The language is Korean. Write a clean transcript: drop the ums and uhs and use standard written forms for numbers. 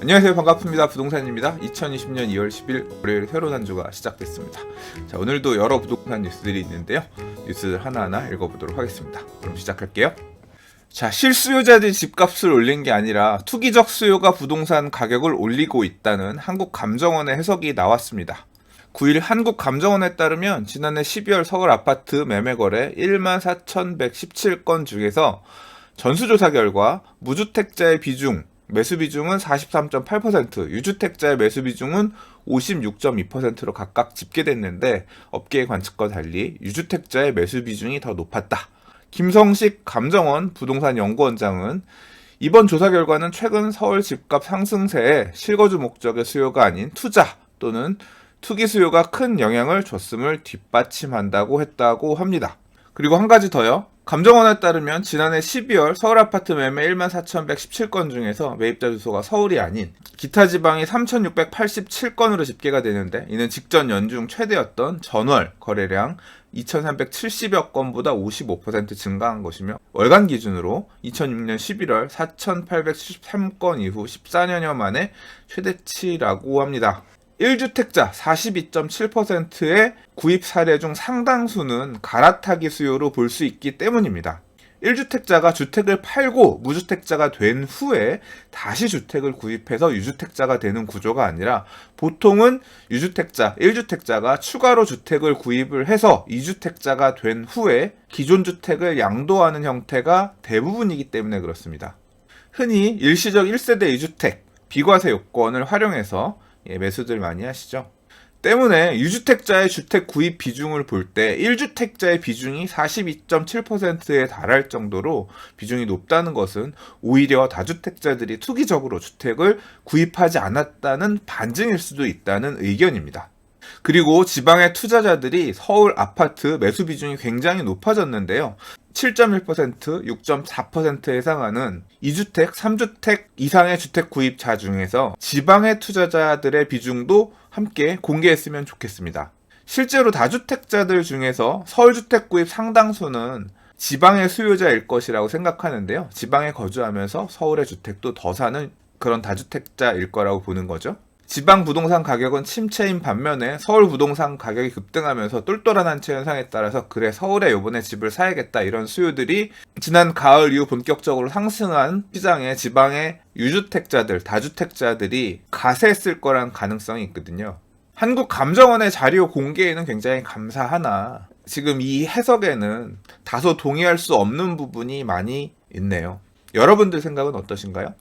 안녕하세요, 반갑습니다. 부동산입니다. 2020년 2월 10일 월요일 새로운 한 주가 시작됐습니다. 자, 오늘도 여러 부동산 뉴스들이 있는데요. 뉴스들 하나하나 읽어보도록 하겠습니다. 그럼 시작할게요. 자, 실수요자들이 집값을 올린 게 아니라 투기적 수요가 부동산 가격을 올리고 있다는 한국감정원의 해석이 나왔습니다. 9일 한국감정원에 따르면 지난해 12월 서울 아파트 매매 거래 14,117건 중에서 전수조사 결과 무주택자의 비중, 매수 비중은 43.8%, 유주택자의 매수 비중은 56.2%로 각각 집계됐는데 업계의 관측과 달리 유주택자의 매수 비중이 더 높았다. 김성식 감정원 부동산 연구원장은 이번 조사 결과는 최근 서울 집값 상승세에 실거주 목적의 수요가 아닌 투자 또는 투기 수요가 큰 영향을 줬음을 뒷받침한다고 했다고 합니다. 그리고 한 가지 더요. 감정원에 따르면 지난해 12월 서울 아파트 매매 14,117건 중에서 매입자 주소가 서울이 아닌 기타 지방이 3,687건으로 집계가 되는데 이는 직전 연중 최대였던 전월 거래량 2,370여 건보다 55% 증가한 것이며 월간 기준으로 2006년 11월 4,873건 이후 14년여 만에 최대치라고 합니다. 1주택자 42.7%의 구입 사례 중 상당수는 갈아타기 수요로 볼 수 있기 때문입니다. 1주택자가 주택을 팔고 무주택자가 된 후에 다시 주택을 구입해서 유주택자가 되는 구조가 아니라 보통은 유주택자, 1주택자가 추가로 주택을 구입을 해서 2주택자가 된 후에 기존 주택을 양도하는 형태가 대부분이기 때문에 그렇습니다. 흔히 일시적 1세대 2주택, 비과세 요건을 활용해서 매수들 많이 하시죠. 때문에 유주택자의 주택 구입 비중을 볼 때 1주택자의 비중이 42.7%에 달할 정도로 비중이 높다는 것은 오히려 다주택자들이 투기적으로 주택을 구입하지 않았다는 반증일 수도 있다는 의견입니다. 그리고 지방의 투자자들이 서울 아파트 매수 비중이 굉장히 높아졌는데요. 7.1%, 6.4%에 해당하는 2주택, 3주택 이상의 주택 구입자 중에서 지방의 투자자들의 비중도 함께 공개했으면 좋겠습니다. 실제로 다주택자들 중에서 서울주택 구입 상당수는 지방의 수요자일 것이라고 생각하는데요. 지방에 거주하면서 서울의 주택도 더 사는 그런 다주택자일 거라고 보는 거죠. 지방 부동산 가격은 침체인 반면에 서울 부동산 가격이 급등하면서 똘똘한 한채 현상에 따라서 그래 서울에 요번에 집을 사야겠다 이런 수요들이 지난 가을 이후 본격적으로 상승한 시장에 지방의 유주택자들, 다주택자들이 가세했을 거란 가능성이 있거든요. 한국감정원의 자료 공개에는 굉장히 감사하나 지금 이 해석에는 다소 동의할 수 없는 부분이 많이 있네요. 여러분들 생각은 어떠신가요?